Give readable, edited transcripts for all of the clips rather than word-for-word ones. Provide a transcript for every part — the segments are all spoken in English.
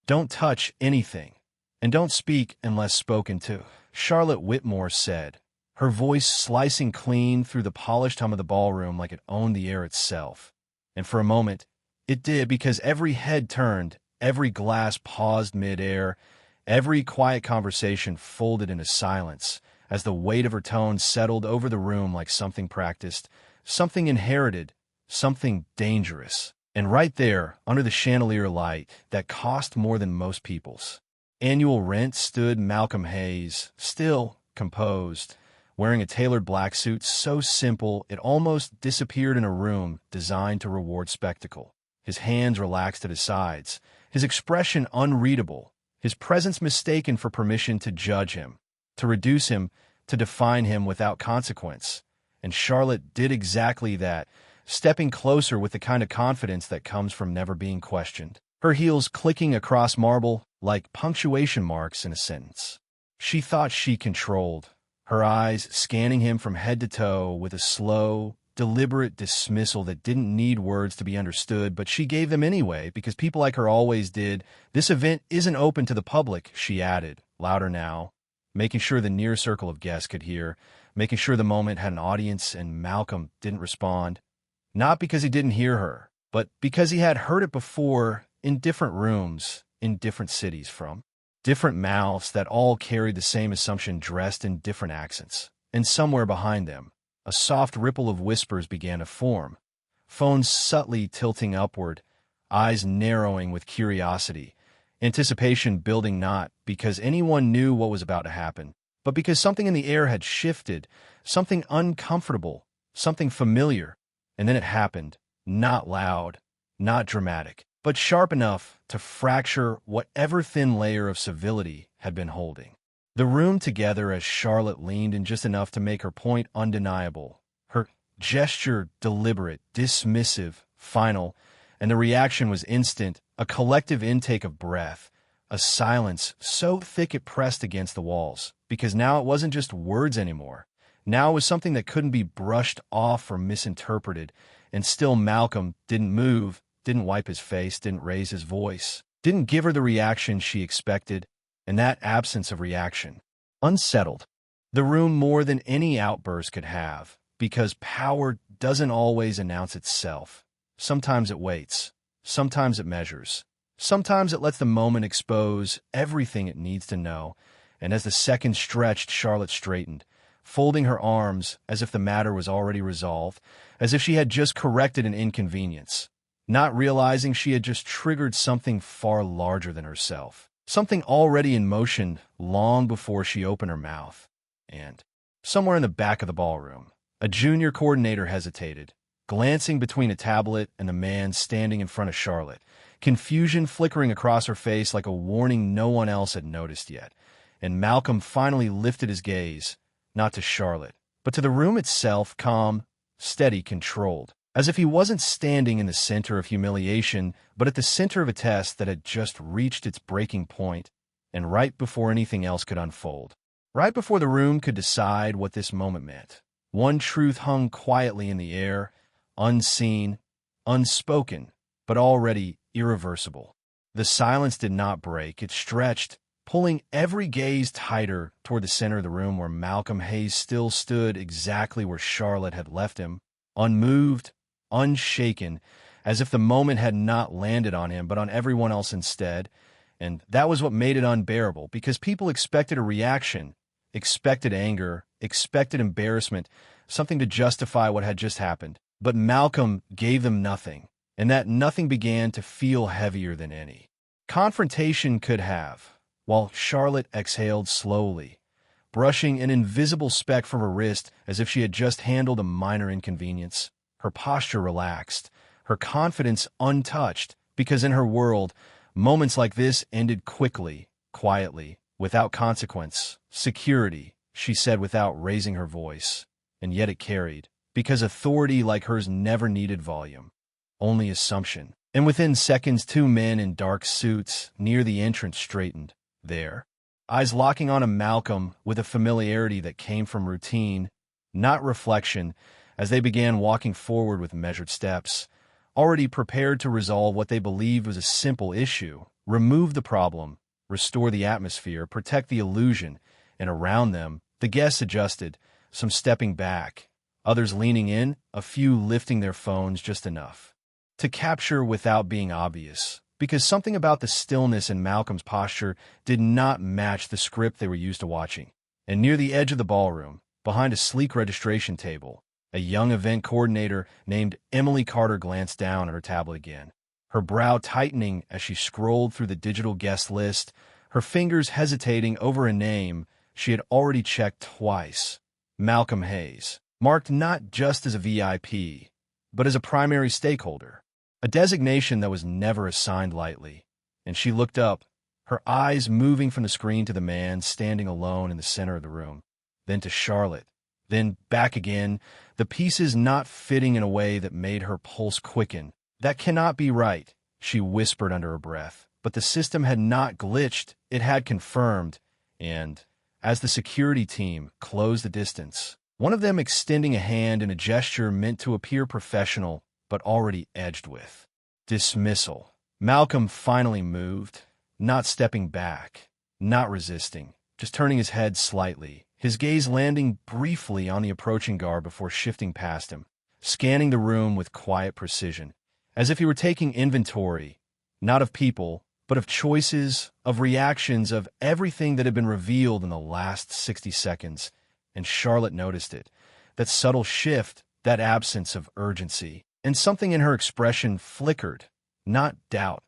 Don't touch anything, and don't speak unless spoken to, Charlotte Whitmore said, her voice slicing clean through the polished hum of the ballroom like it owned the air itself. And for a moment, it did, because every head turned, every glass paused mid-air, every quiet conversation folded into silence as the weight of her tone settled over the room like something practiced, something inherited, something dangerous. And right there, under the chandelier light that cost more than most people's annual rent, stood Malcolm Hayes, still, composed, wearing a tailored black suit so simple it almost disappeared in a room designed to reward spectacle. His hands relaxed at his sides, his expression unreadable, his presence mistaken for permission to judge him, to reduce him, to define him without consequence. And Charlotte did exactly that, stepping closer with the kind of confidence that comes from never being questioned, her heels clicking across marble like punctuation marks in a sentence. She thought she controlled, her eyes scanning him from head to toe with a slow, deliberate dismissal that didn't need words to be understood, but she gave them anyway because people like her always did. This event isn't open to the public, she added, louder now, making sure the near circle of guests could hear, making sure the moment had an audience, and Malcolm didn't respond. Not because he didn't hear her, but because he had heard it before in different rooms, in different cities, from different mouths that all carried the same assumption dressed in different accents. And somewhere behind them, a soft ripple of whispers began to form, phones subtly tilting upward, eyes narrowing with curiosity, anticipation building not because anyone knew what was about to happen, but because something in the air had shifted, something uncomfortable, something familiar. And then it happened, not loud, not dramatic, but sharp enough to fracture whatever thin layer of civility had been holding the room together as Charlotte leaned in just enough to make her point undeniable, her gesture deliberate, dismissive, final, and the reaction was instant, a collective intake of breath, a silence so thick it pressed against the walls, because now it wasn't just words anymore. Now it was something that couldn't be brushed off or misinterpreted, and still Malcolm didn't move, didn't wipe his face, didn't raise his voice, didn't give her the reaction she expected, and that absence of reaction unsettled the room more than any outburst could have, because power doesn't always announce itself. Sometimes it waits, sometimes it measures, sometimes it lets the moment expose everything it needs to know, and as the seconds stretched, Charlotte straightened, folding her arms as if the matter was already resolved, as if she had just corrected an inconvenience, not realizing she had just triggered something far larger than herself, something already in motion long before she opened her mouth. And somewhere in the back of the ballroom, a junior coordinator hesitated, glancing between a tablet and the man standing in front of Charlotte, confusion flickering across her face like a warning no one else had noticed yet. And Malcolm finally lifted his gaze, not to Charlotte, but to the room itself, calm, steady, controlled, as if he wasn't standing in the center of humiliation, but at the center of a test that had just reached its breaking point, and right before anything else could unfold, right before the room could decide what this moment meant, one truth hung quietly in the air, unseen, unspoken, but already irreversible. The silence did not break, it stretched, pulling every gaze tighter toward the center of the room where Malcolm Hayes still stood exactly where Charlotte had left him, unmoved, unshaken, as if the moment had not landed on him but on everyone else instead. And that was what made it unbearable, because people expected a reaction, expected anger, expected embarrassment, something to justify what had just happened. But Malcolm gave them nothing, and that nothing began to feel heavier than any confrontation could have, while Charlotte exhaled slowly, brushing an invisible speck from her wrist as if she had just handled a minor inconvenience. Her posture relaxed, her confidence untouched, because in her world, moments like this ended quickly, quietly, without consequence. Security, she said without raising her voice, and yet it carried, because authority like hers never needed volume, only assumption. And within seconds, two men in dark suits near the entrance straightened, there, eyes locking on a Malcolm with a familiarity that came from routine, not reflection, as they began walking forward with measured steps, already prepared to resolve what they believed was a simple issue, remove the problem, restore the atmosphere, protect the illusion, and around them, the guests adjusted, some stepping back, others leaning in, a few lifting their phones just enough to capture without being obvious, because something about the stillness in Malcolm's posture did not match the script they were used to watching. And near the edge of the ballroom, behind a sleek registration table, a young event coordinator named Emily Carter glanced down at her tablet again, her brow tightening as she scrolled through the digital guest list, her fingers hesitating over a name she had already checked twice. Malcolm Hayes, marked not just as a VIP, but as a primary stakeholder, a designation that was never assigned lightly. And she looked up, her eyes moving from the screen to the man standing alone in the center of the room, then to Charlotte, then back again, the pieces not fitting in a way that made her pulse quicken. "That cannot be right," she whispered under her breath. But the system had not glitched, it had confirmed, and as the security team closed the distance, one of them extending a hand in a gesture meant to appear professional, but already edged with dismissal, Malcolm finally moved, not stepping back, not resisting, just turning his head slightly, his gaze landing briefly on the approaching guard before shifting past him, scanning the room with quiet precision, as if he were taking inventory, not of people, but of choices, of reactions, of everything that had been revealed in the last 60 seconds. And Charlotte noticed it, that subtle shift, that absence of urgency, and something in her expression flickered, not doubt,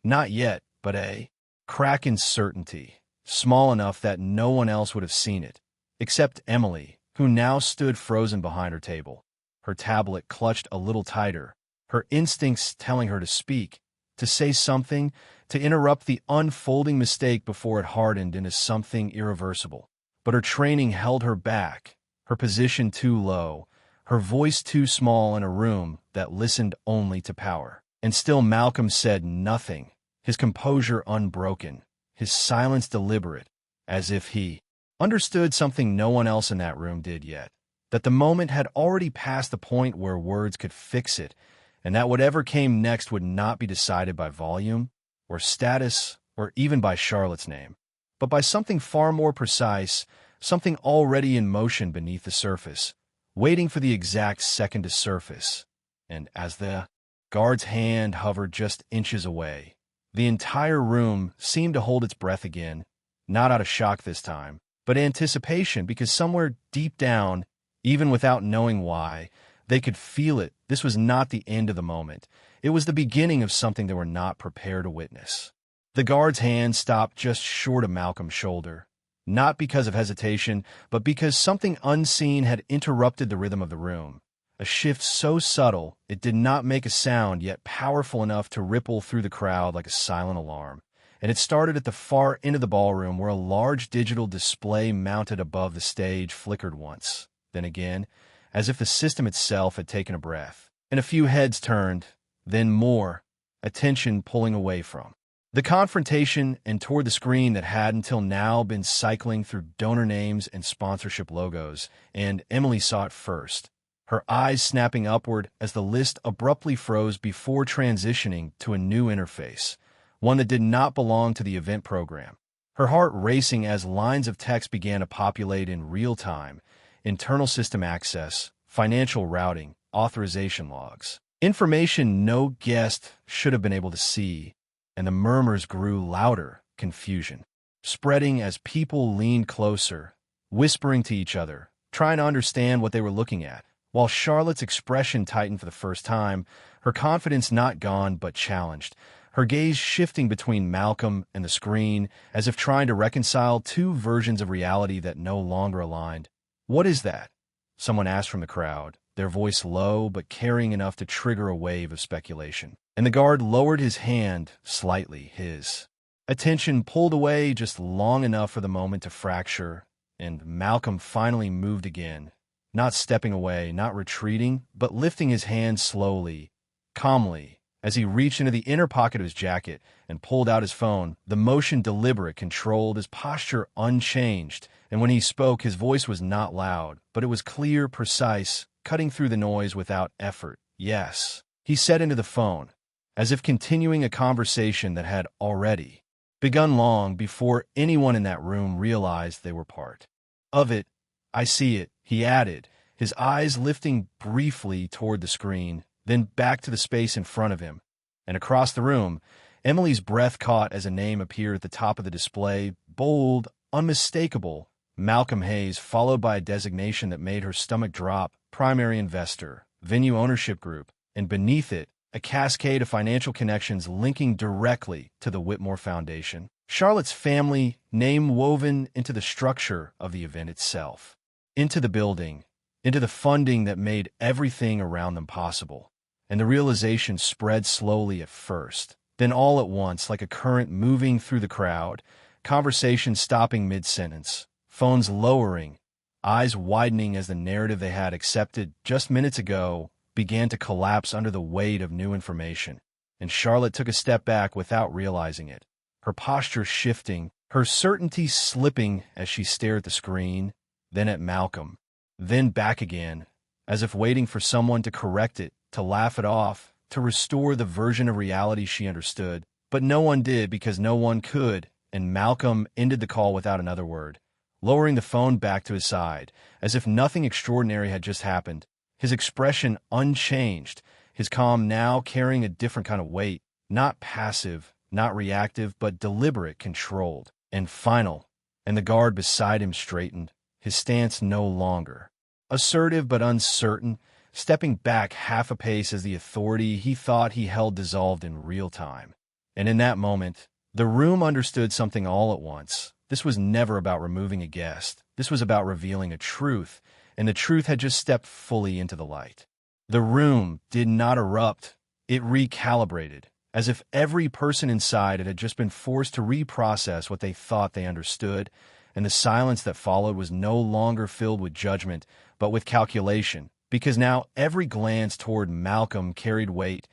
not yet, but a crack in certainty, small enough that no one else would have seen it, except Emily, who now stood frozen behind her table, her tablet clutched a little tighter, her instincts telling her to speak, to say something, to interrupt the unfolding mistake before it hardened into something irreversible. But her training held her back, her position too low, her voice too small in a room that listened only to power. And still Malcolm said nothing, his composure unbroken, his silence deliberate, as if he understood something no one else in that room did yet, that the moment had already passed the point where words could fix it, and that whatever came next would not be decided by volume, or status, or even by Charlotte's name, but by something far more precise, something already in motion beneath the surface, waiting for the exact second to surface. And as the guard's hand hovered just inches away, the entire room seemed to hold its breath again, not out of shock this time, but anticipation, because somewhere deep down, even without knowing why, they could feel it. This was not the end of the moment. It was the beginning of something they were not prepared to witness. The guard's hand stopped just short of Malcolm's shoulder, not because of hesitation, but because something unseen had interrupted the rhythm of the room. A shift so subtle it did not make a sound, yet powerful enough to ripple through the crowd like a silent alarm. And it started at the far end of the ballroom, where a large digital display mounted above the stage flickered once, then again, as if the system itself had taken a breath. And a few heads turned, then more, attention pulling away from the confrontation and toward the screen that had until now been cycling through donor names and sponsorship logos. And Emily saw it first, her eyes snapping upward as the list abruptly froze before transitioning to a new interface, one that did not belong to the event program. Her heart racing as lines of text began to populate in real time: internal system access, financial routing, authorization logs, information no guest should have been able to see. And the murmurs grew louder, confusion spreading as people leaned closer, whispering to each other, trying to understand what they were looking at. While Charlotte's expression tightened for the first time, her confidence not gone but challenged, her gaze shifting between Malcolm and the screen, as if trying to reconcile two versions of reality that no longer aligned. "What is that?" someone asked from the crowd, their voice low but carrying enough to trigger a wave of speculation. And the guard lowered his hand slightly, his attention pulled away just long enough for the moment to fracture, and Malcolm finally moved again, not stepping away, not retreating, but lifting his hand slowly, calmly, as he reached into the inner pocket of his jacket and pulled out his phone, the motion deliberate, controlled, his posture unchanged. And when he spoke, his voice was not loud, but it was clear, precise, cutting through the noise without effort. "Yes," he said into the phone, as if continuing a conversation that had already begun long before anyone in that room realized they were part of it. "I see it," he added, his eyes lifting briefly toward the screen, then back to the space in front of him. And across the room, Emily's breath caught as a name appeared at the top of the display, bold, unmistakable, Malcolm Hayes, followed by a designation that made her stomach drop: primary investor, venue ownership group, and beneath it, a cascade of financial connections linking directly to the Whitmore Foundation. Charlotte's family name woven into the structure of the event itself, into the building, into the funding that made everything around them possible. And the realization spread slowly at first, then all at once, like a current moving through the crowd, conversations stopping mid-sentence, phones lowering, eyes widening as the narrative they had accepted just minutes ago began to collapse under the weight of new information. And Charlotte took a step back without realizing it, her posture shifting, her certainty slipping as she stared at the screen, then at Malcolm, then back again, as if waiting for someone to correct it, to laugh it off, to restore the version of reality she understood. But no one did, because no one could, and Malcolm ended the call without another word, lowering the phone back to his side, as if nothing extraordinary had just happened, his expression unchanged, his calm now carrying a different kind of weight, not passive, not reactive, but deliberate, controlled, and final. And the guard beside him straightened, his stance no longer assertive but uncertain, stepping back half a pace as the authority he thought he held dissolved in real time. And in that moment, the room understood something all at once. This was never about removing a guest. This was about revealing a truth, and the truth had just stepped fully into the light. The room did not erupt. It recalibrated, as if every person inside it had just been forced to reprocess what they thought they understood, and the silence that followed was no longer filled with judgment, but with calculation, because now every glance toward Malcolm carried weight,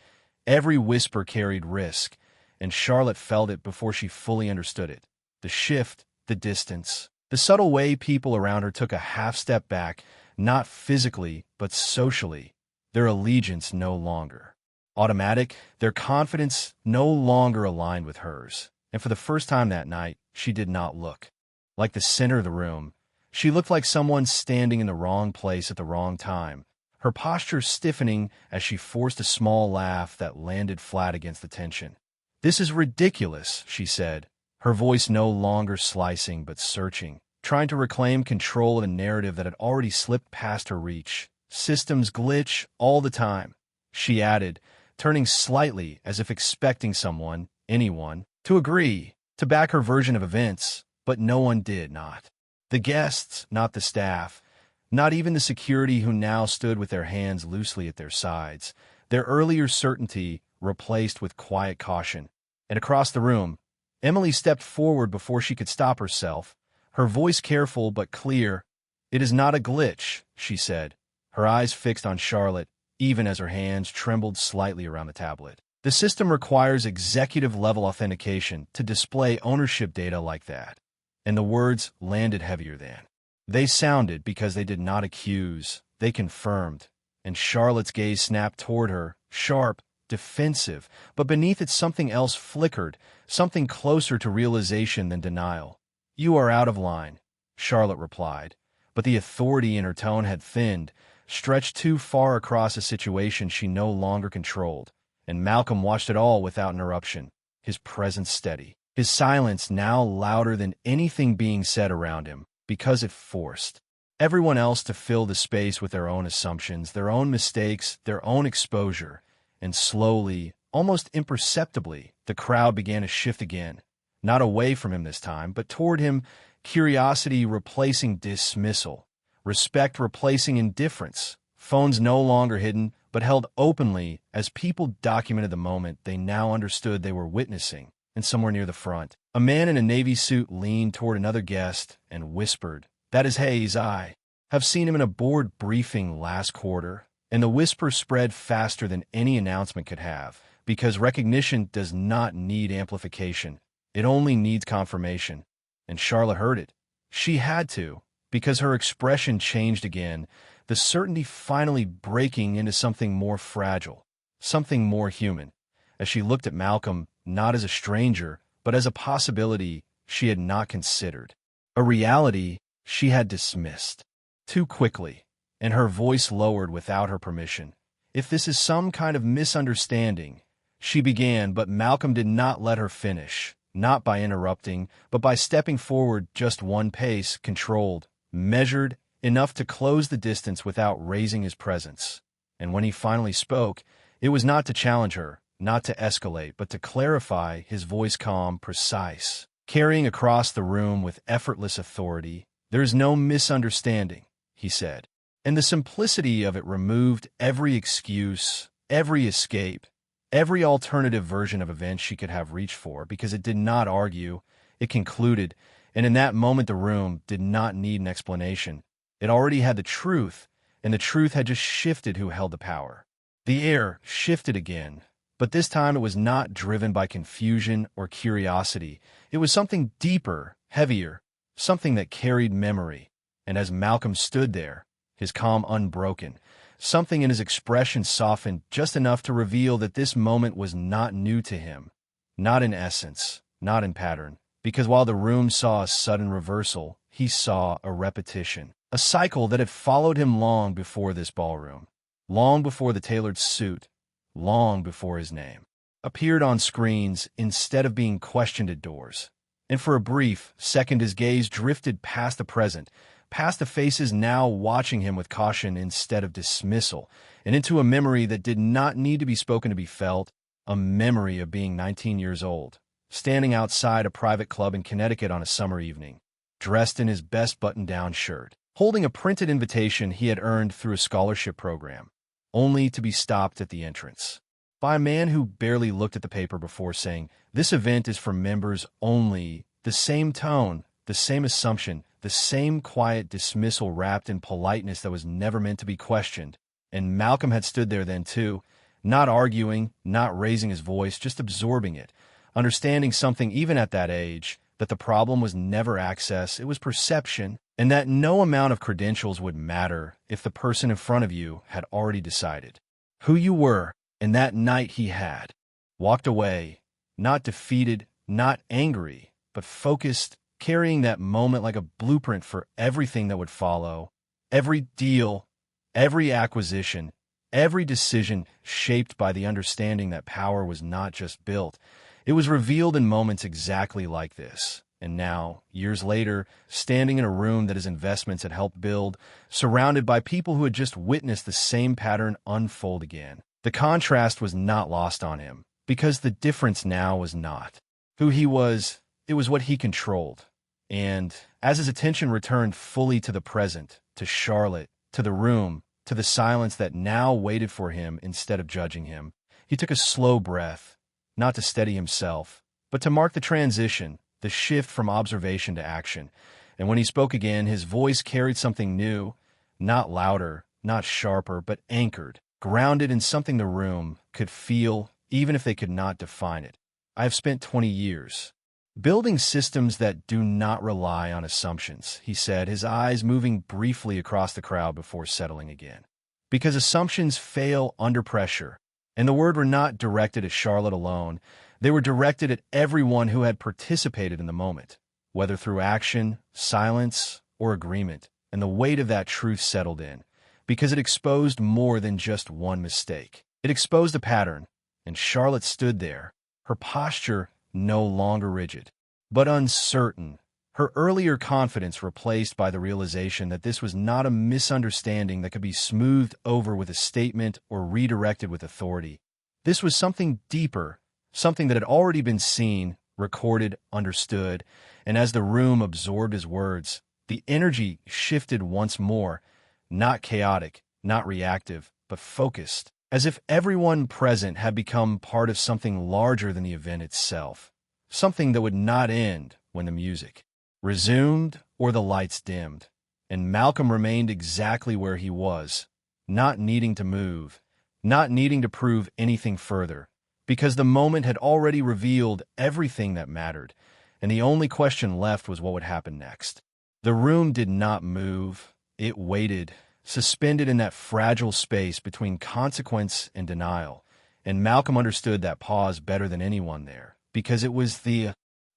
every whisper carried risk, and Charlotte felt it before she fully understood it. The shift, the distance, the subtle way people around her took a half step back, not physically, but socially, their allegiance no longer automatic, their confidence no longer aligned with hers. And for the first time that night, she did not look like the center of the room. She looked like someone standing in the wrong place at the wrong time, her posture stiffening as she forced a small laugh that landed flat against the tension. "This is ridiculous," she said, her voice no longer slicing but searching, trying to reclaim control of a narrative that had already slipped past her reach. "Systems glitch all the time," she added, turning slightly as if expecting someone, anyone, to agree, to back her version of events, but no one did. Not the guests, not the staff, not even the security who now stood with their hands loosely at their sides, their earlier certainty replaced with quiet caution. And across the room, Emily stepped forward before she could stop herself, her voice careful but clear. "It is not a glitch," she said, her eyes fixed on Charlotte, even as her hands trembled slightly around the tablet. "The system requires executive-level authentication to display ownership data like that." And the words landed heavier than they sounded, because they did not accuse, they confirmed. And Charlotte's gaze snapped toward her, sharp, defensive, but beneath it something else flickered, something closer to realization than denial. "You are out of line," Charlotte replied, but the authority in her tone had thinned, stretched too far across a situation she no longer controlled. And Malcolm watched it all without interruption, his presence steady, his silence now louder than anything being said around him, because it forced everyone else to fill the space with their own assumptions, their own mistakes, their own exposure. And slowly, almost imperceptibly, the crowd began to shift again, not away from him this time, but toward him, curiosity replacing dismissal, respect replacing indifference, phones no longer hidden, but held openly as people documented the moment they now understood they were witnessing. And somewhere near the front, a man in a navy suit leaned toward another guest and whispered, "That is Hayes. I have seen him in a board briefing last quarter." And the whisper spread faster than any announcement could have, because recognition does not need amplification. It only needs confirmation. And Charlotte heard it. She had to, because her expression changed again, the certainty finally breaking into something more fragile, something more human. as she looked at Malcolm not as a stranger, but as a possibility she had not considered, a reality she had dismissed too quickly, and her voice lowered without her permission. "If this is some kind of misunderstanding," she began, but Malcolm did not let her finish, not by interrupting, but by stepping forward just one pace, controlled, measured, enough to close the distance without raising his presence. And when he finally spoke, it was not to challenge her, not to escalate, but to clarify, his voice calm, precise, carrying across the room with effortless authority. "There is no misunderstanding," he said. And the simplicity of it removed every excuse, every escape, every alternative version of events she could have reached for, because it did not argue, it concluded, and in that moment the room did not need an explanation. It already had the truth, and the truth had just shifted who held the power. The air shifted again, but this time it was not driven by confusion or curiosity. It was something deeper, heavier, something that carried memory. And as Malcolm stood there, his calm unbroken, something in his expression softened just enough to reveal that this moment was not new to him, not in essence, not in pattern, because while the room saw a sudden reversal, he saw a repetition, a cycle that had followed him long before this ballroom, long before the tailored suit, long before his name appeared on screens instead of being questioned at doors. And for a brief second his gaze drifted past the present, past the faces now watching him with caution instead of dismissal, and into a memory that did not need to be spoken to be felt, a memory of being 19 years old, standing outside a private club in Connecticut on a summer evening, dressed in his best button-down shirt, holding a printed invitation he had earned through a scholarship program, only to be stopped at the entrance by a man who barely looked at the paper before saying, "This event is for members only." The same tone, the same assumption, the same quiet dismissal wrapped in politeness that was never meant to be questioned. And Malcolm had stood there then too, not arguing, not raising his voice, just absorbing it, understanding something even at that age, that the problem was never access, it was perception, and that no amount of credentials would matter if the person in front of you had already decided who you were. And that night he had walked away, not defeated, not angry, but focused, carrying that moment like a blueprint for everything that would follow, every deal, every acquisition, every decision shaped by the understanding that power was not just built, it was revealed in moments exactly like this. And now, years later, standing in a room that his investments had helped build, surrounded by people who had just witnessed the same pattern unfold again. The contrast was not lost on him, because the difference now was not who he was, it was what he controlled. And as his attention returned fully to the present, to Charlotte, to the room, to the silence that now waited for him instead of judging him, he took a slow breath, not to steady himself, but to mark the transition, the shift from observation to action. And when he spoke again, his voice carried something new, not louder, not sharper, but anchored, grounded in something the room could feel, even if they could not define it. "I have spent 20 years building systems that do not rely on assumptions," he said, his eyes moving briefly across the crowd before settling again. "Because assumptions fail under pressure." And the words were not directed at Charlotte alone. They were directed at everyone who had participated in the moment, whether through action, silence, or agreement. And the weight of that truth settled in, because it exposed more than just one mistake. It exposed a pattern, and Charlotte stood there, her posture no longer rigid, but uncertain, her earlier confidence replaced by the realization that this was not a misunderstanding that could be smoothed over with a statement or redirected with authority. This was something deeper, something that had already been seen, recorded, understood, and as the room absorbed his words, the energy shifted once more, not chaotic, not reactive, but focused, as if everyone present had become part of something larger than the event itself, something that would not end when the music resumed or the lights dimmed. And Malcolm remained exactly where he was, not needing to move, not needing to prove anything further, because the moment had already revealed everything that mattered, and the only question left was what would happen next. The room did not move. It waited, suspended in that fragile space between consequence and denial. And Malcolm understood that pause better than anyone there, because it was the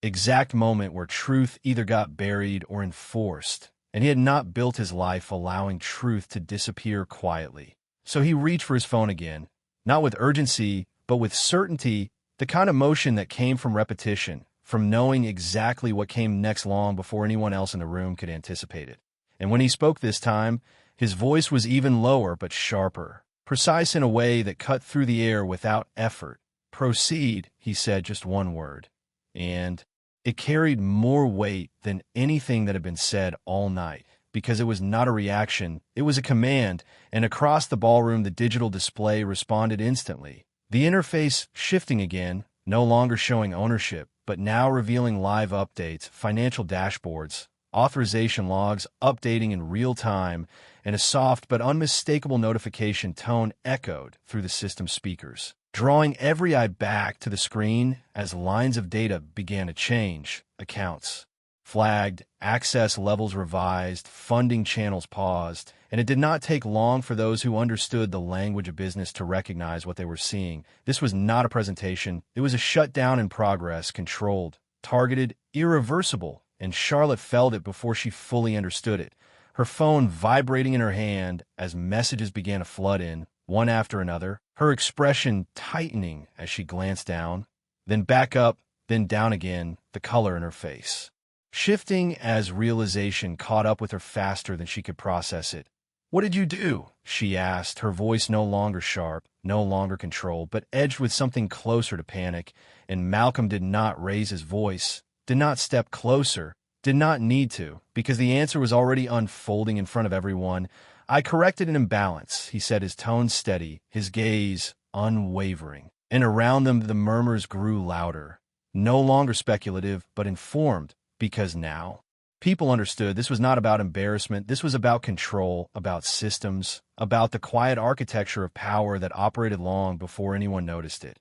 exact moment where truth either got buried or enforced, and he had not built his life allowing truth to disappear quietly. So he reached for his phone again, not with urgency, but with certainty, the kind of motion that came from repetition, from knowing exactly what came next long before anyone else in the room could anticipate it. And when he spoke this time, his voice was even lower but sharper, precise in a way that cut through the air without effort. "Proceed," he said, just one word. And it carried more weight than anything that had been said all night, because it was not a reaction, it was a command, and across the ballroom the digital display responded instantly. The interface shifting again, no longer showing ownership, but now revealing live updates, financial dashboards, authorization logs updating in real time, and a soft but unmistakable notification tone echoed through the system speakers, drawing every eye back to the screen as lines of data began to change. Accounts flagged, access levels revised, funding channels paused, and it did not take long for those who understood the language of business to recognize what they were seeing. This was not a presentation. It was a shutdown in progress, controlled, targeted, irreversible, and Charlotte felt it before she fully understood it, her phone vibrating in her hand as messages began to flood in, one after another, her expression tightening as she glanced down, then back up, then down again, the color in her face shifting as realization caught up with her faster than she could process it. "What did you do?" she asked, her voice no longer sharp, no longer controlled, but edged with something closer to panic. And Malcolm did not raise his voice, did not step closer, did not need to, because the answer was already unfolding in front of everyone. "I corrected an imbalance," he said, his tone steady, his gaze unwavering. And around them the murmurs grew louder, no longer speculative, but informed. Because now, people understood this was not about embarrassment, this was about control, about systems, about the quiet architecture of power that operated long before anyone noticed it.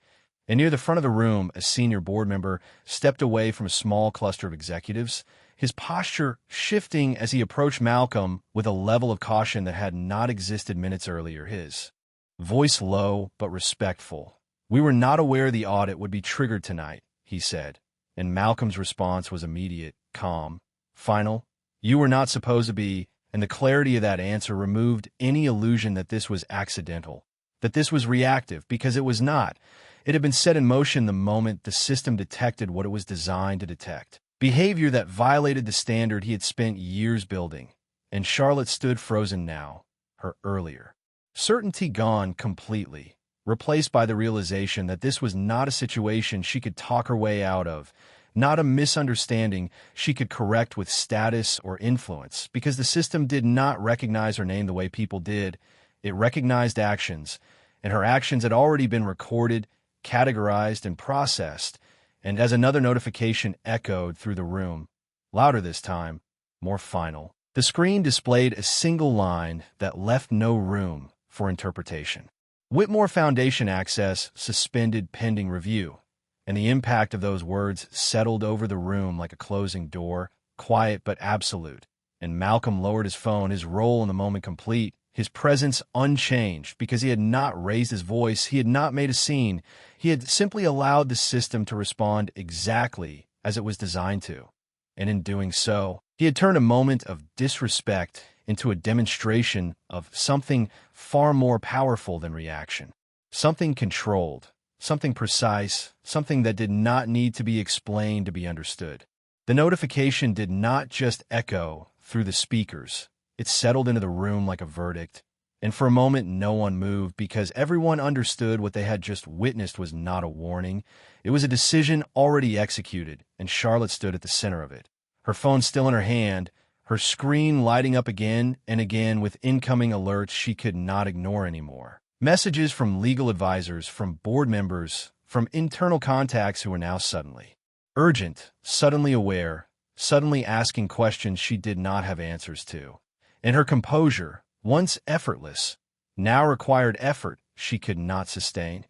And near the front of the room, a senior board member stepped away from a small cluster of executives, his posture shifting as he approached Malcolm with a level of caution that had not existed minutes earlier, his voice low but respectful. "We were not aware the audit would be triggered tonight," he said. And Malcolm's response was immediate, calm, final. "You were not supposed to be," and the clarity of that answer removed any illusion that this was accidental, that this was reactive, because it was not. It had been set in motion the moment the system detected what it was designed to detect. Behavior that violated the standard he had spent years building. And Charlotte stood frozen now, her earlier certainty gone completely, replaced by the realization that this was not a situation she could talk her way out of, not a misunderstanding she could correct with status or influence, because the system did not recognize her name the way people did. It recognized actions, and her actions had already been recorded, categorized, and processed. And as another notification echoed through the room, louder this time, more final, the screen displayed a single line that left no room for interpretation. "Whitmore Foundation access suspended pending review." And the impact of those words settled over the room like a closing door, quiet but absolute. And Malcolm lowered his phone, his role in the moment complete, his presence unchanged, because he had not raised his voice, he had not made a scene, he had simply allowed the system to respond exactly as it was designed to. And in doing so, he had turned a moment of disrespect into a demonstration of something far more powerful than reaction, something controlled, something precise, something that did not need to be explained to be understood. The notification did not just echo through the speakers. It settled into the room like a verdict. And for a moment, no one moved, because everyone understood what they had just witnessed was not a warning. It was a decision already executed, and Charlotte stood at the center of it, her phone still in her hand, her screen lighting up again and again with incoming alerts she could not ignore anymore. Messages from legal advisors, from board members, from internal contacts who were now suddenly urgent, suddenly aware, suddenly asking questions she did not have answers to. And her composure, once effortless, now required effort she could not sustain.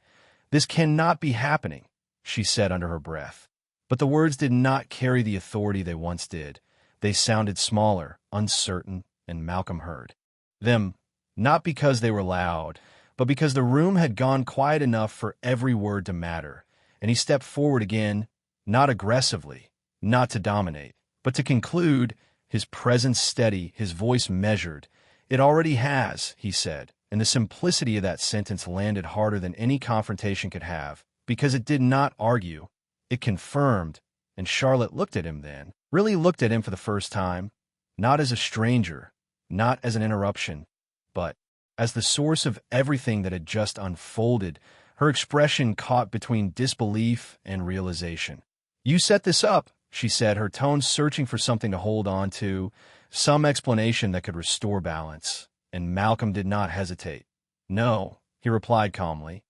"This cannot be happening," she said under her breath. But the words did not carry the authority they once did. They sounded smaller, uncertain, and Malcolm heard them, not because they were loud, but because the room had gone quiet enough for every word to matter, and he stepped forward again, not aggressively, not to dominate, but to conclude, his presence steady, his voice measured. "It already has," he said, and the simplicity of that sentence landed harder than any confrontation could have, because it did not argue, it confirmed, and Charlotte looked at him then, really looked at him for the first time, not as a stranger, not as an interruption, but as the source of everything that had just unfolded, her expression caught between disbelief and realization. "You set this up," she said, her tone searching for something to hold on to, some explanation that could restore balance, and Malcolm did not hesitate. "No," he replied calmly.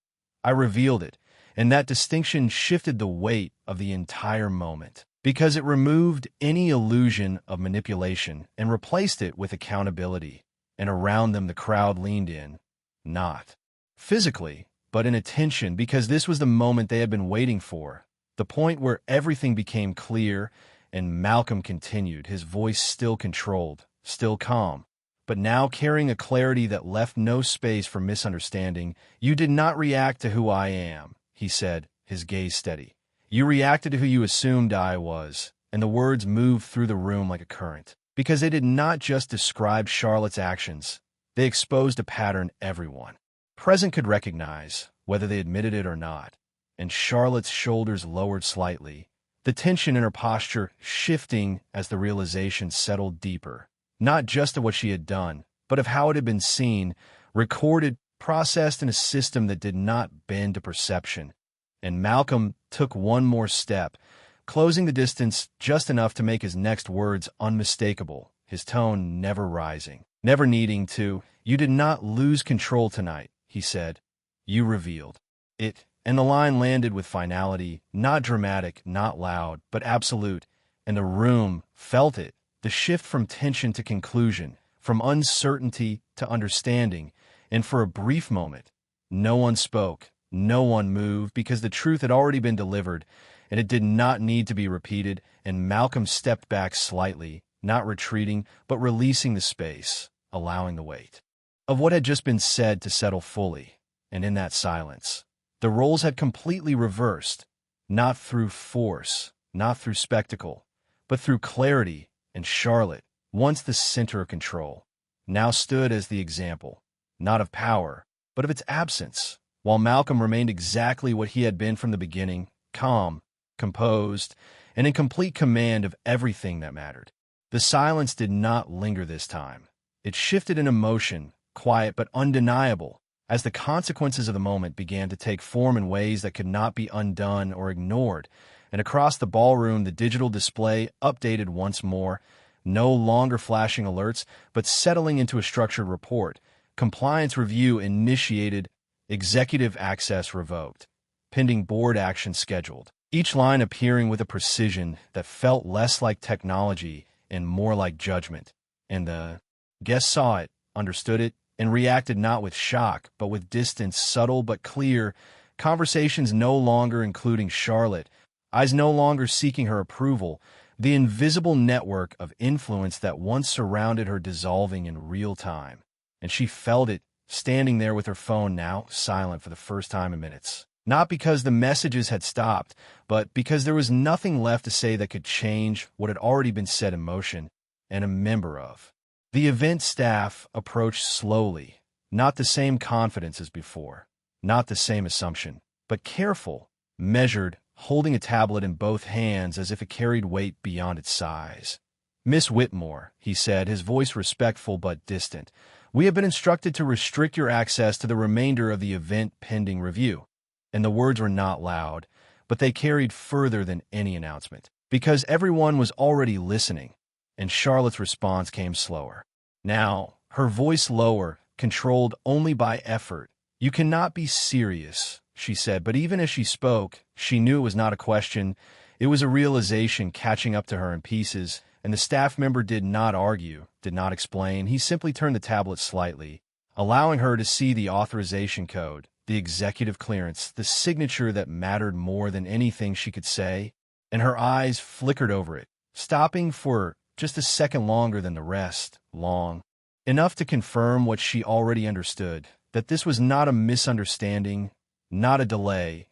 "I revealed it, and that distinction shifted the weight of the entire moment, because it removed any illusion of manipulation and replaced it with accountability. And around them the crowd leaned in, not physically, but in attention, because this was the moment they had been waiting for, the point where everything became clear, and Malcolm continued, his voice still controlled, still calm, but now carrying a clarity that left no space for misunderstanding. "You did not react to who I am," he said, his gaze steady. "You reacted to who you assumed I was," and the words moved through the room like a current, because they did not just describe Charlotte's actions, they exposed a pattern everyone present could recognize, whether they admitted it or not. And Charlotte's shoulders lowered slightly, the tension in her posture shifting as the realization settled deeper, not just of what she had done, but of how it had been seen, recorded, processed in a system that did not bend to perception. And Malcolm took one more step, closing the distance just enough to make his next words unmistakable, his tone never rising, never needing to. "You did not lose control tonight," he said. "You revealed it." And the line landed with finality, not dramatic, not loud, but absolute, and the room felt it, the shift from tension to conclusion, from uncertainty to understanding, and for a brief moment, no one spoke, no one moved, because the truth had already been delivered, and it did not need to be repeated, and Malcolm stepped back slightly, not retreating, but releasing the space, allowing the weight of what had just been said to settle fully. And in that silence, the roles had completely reversed, not through force, not through spectacle, but through clarity, and Charlotte, once the center of control, now stood as the example, not of power, but of its absence, while Malcolm remained exactly what he had been from the beginning, calm, composed, and in complete command of everything that mattered. The silence did not linger this time. It shifted in emotion, quiet but undeniable, as the consequences of the moment began to take form in ways that could not be undone or ignored. And across the ballroom, the digital display updated once more, no longer flashing alerts, but settling into a structured report. Compliance review initiated, executive access revoked, pending board action scheduled. Each line appearing with a precision that felt less like technology and more like judgment. And the guest saw it, understood it, and reacted not with shock, but with distance, subtle but clear, conversations no longer including Charlotte, eyes no longer seeking her approval, the invisible network of influence that once surrounded her dissolving in real time. And she felt it, standing there with her phone now silent for the first time in minutes. Not because the messages had stopped, but because there was nothing left to say that could change what had already been set in motion, and a member of the event staff approached slowly, not the same confidence as before, not the same assumption, but careful, measured, holding a tablet in both hands as if it carried weight beyond its size. "Miss Whitmore," he said, his voice respectful but distant, "we have been instructed to restrict your access to the remainder of the event pending review." And the words were not loud, but they carried further than any announcement, because everyone was already listening, and Charlotte's response came slower. Now, her voice lower, controlled only by effort. "You cannot be serious," she said, but even as she spoke, she knew it was not a question. It was a realization catching up to her in pieces, and the staff member did not argue, did not explain. He simply turned the tablet slightly, allowing her to see the authorization code, the executive clearance, the signature that mattered more than anything she could say, and her eyes flickered over it, stopping for just a second longer than the rest, long enough to confirm what she already understood. that this was not a misunderstanding, not a delay,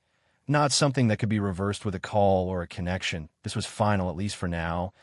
not something that could be reversed with a call or a connection. This was final, at least for now.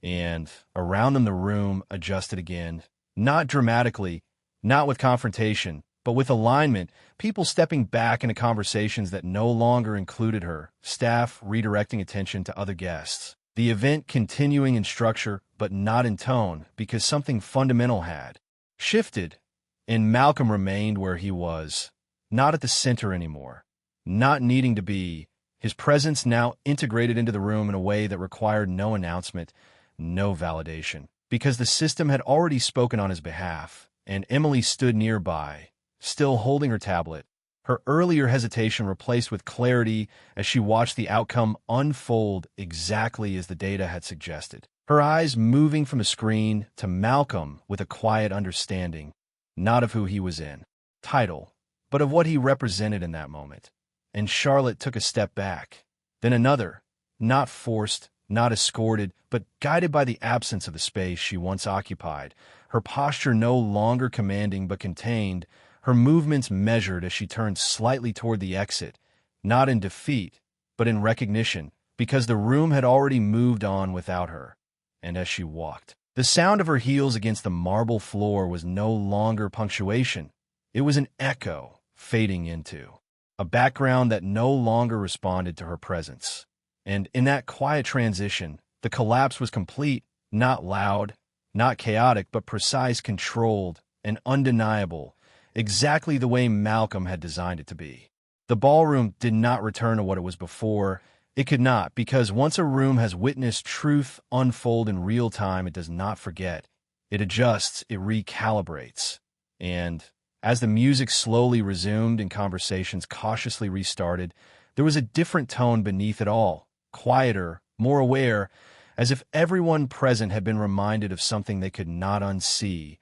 And around them the room adjusted again, not dramatically, not with confrontation, but with alignment, people stepping back into conversations that no longer included her, staff redirecting attention to other guests. The event continuing in structure, but not in tone, because something fundamental had shifted, and Malcolm remained where he was, not at the center anymore, not needing to be, his presence now integrated into the room in a way that required no announcement, no validation, because the system had already spoken on his behalf, and Emily stood nearby, still holding her tablet, her earlier hesitation replaced with clarity as she watched the outcome unfold exactly as the data had suggested. Her eyes moving from the screen to Malcolm with a quiet understanding, not of who he was in, title, but of what he represented in that moment. And Charlotte took a step back, then another, not forced, not escorted, but guided by the absence of the space she once occupied, her posture no longer commanding but contained, her movements measured as she turned slightly toward the exit, not in defeat, but in recognition, because the room had already moved on without her. And as she walked, the sound of her heels against the marble floor was no longer punctuation. It was an echo fading into a background that no longer responded to her presence. And in that quiet transition, the collapse was complete, not loud, not chaotic, but precise, controlled, and undeniable, exactly the way Malcolm had designed it to be. The ballroom did not return to what it was before. It could not, because once a room has witnessed truth unfold in real time, it does not forget. It adjusts, it recalibrates. And as the music slowly resumed and conversations cautiously restarted, there was a different tone beneath it all, quieter, more aware, as if everyone present had been reminded of something they could not unsee.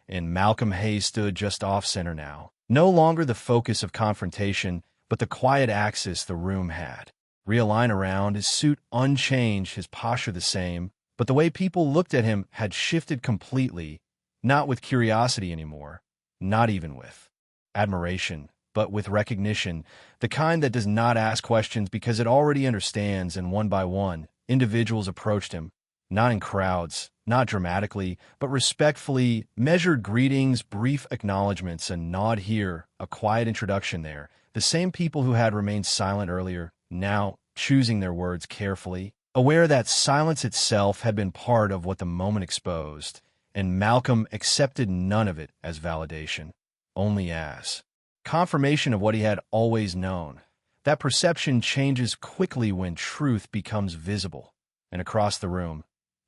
And Malcolm Hayes stood just off-center now, no longer the focus of confrontation, but the quiet axis the room had. Realigned around, his suit unchanged, his posture the same, but the way people looked at him had shifted completely, not with curiosity anymore, not even with admiration, but with recognition, the kind that does not ask questions because it already understands, and one by one, individuals approached him, not in crowds, not dramatically, but respectfully, measured greetings, brief acknowledgments, a nod here, a quiet introduction there. The same people who had remained silent earlier, now choosing their words carefully, aware that silence itself had been part of what the moment exposed, and Malcolm accepted none of it as validation, only as confirmation of what he had always known. That perception changes quickly when truth becomes visible. And across the room,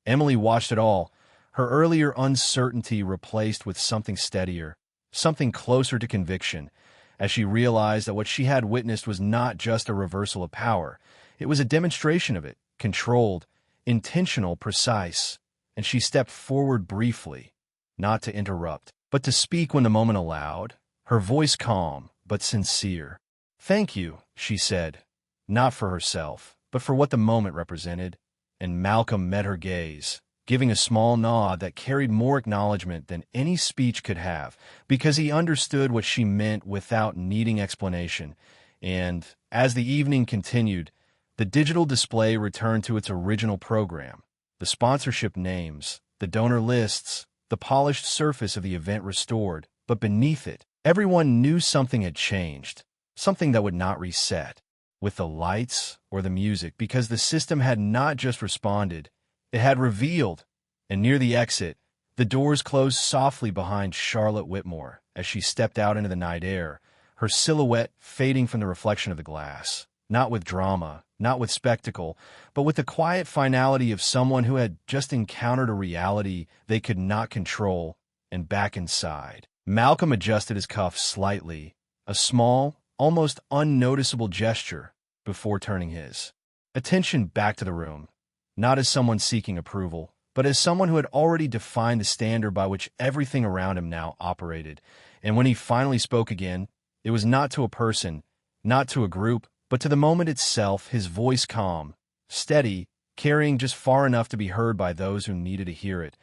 Emily watched it all, her earlier uncertainty replaced with something steadier, something closer to conviction, as she realized that what she had witnessed was not just a reversal of power. It was a demonstration of it, controlled, intentional, precise. And she stepped forward briefly, not to interrupt, but to speak when the moment allowed, her voice calm but sincere. "Thank you," she said, not for herself, but for what the moment represented. And Malcolm met her gaze, giving a small nod that carried more acknowledgement than any speech could have, because he understood what she meant without needing explanation. And as the evening continued, the digital display returned to its original program. The sponsorship names, the donor lists, the polished surface of the event restored, but beneath it, everyone knew something had changed, something that would not reset with the lights or the music, because the system had not just responded, it had revealed. And near the exit, the doors closed softly behind Charlotte Whitmore as she stepped out into the night air, her silhouette fading from the reflection of the glass, not with drama, not with spectacle, but with the quiet finality of someone who had just encountered a reality they could not control. And back inside, Malcolm adjusted his cuff slightly, a small, almost unnoticeable gesture, before turning his attention back to the room, not as someone seeking approval, but as someone who had already defined the standard by which everything around him now operated. And when he finally spoke again, it was not to a person, not to a group, but to the moment itself, his voice calm, steady, carrying just far enough to be heard by those who needed to hear it.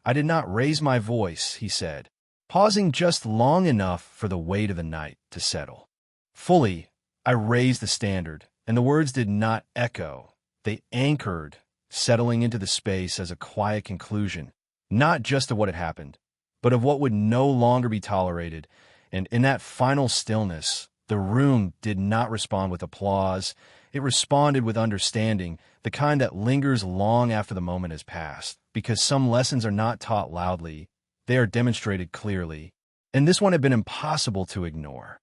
"I did not raise my voice," he said, pausing just long enough for the weight of the night to settle. Fully, I raised the standard, and the words did not echo. They anchored, settling into the space as a quiet conclusion, not just of what had happened, but of what would no longer be tolerated. And in that final stillness, the room did not respond with applause. It responded with understanding, the kind that lingers long after the moment has passed, because some lessons are not taught loudly, they are demonstrated clearly. And this one had been impossible to ignore.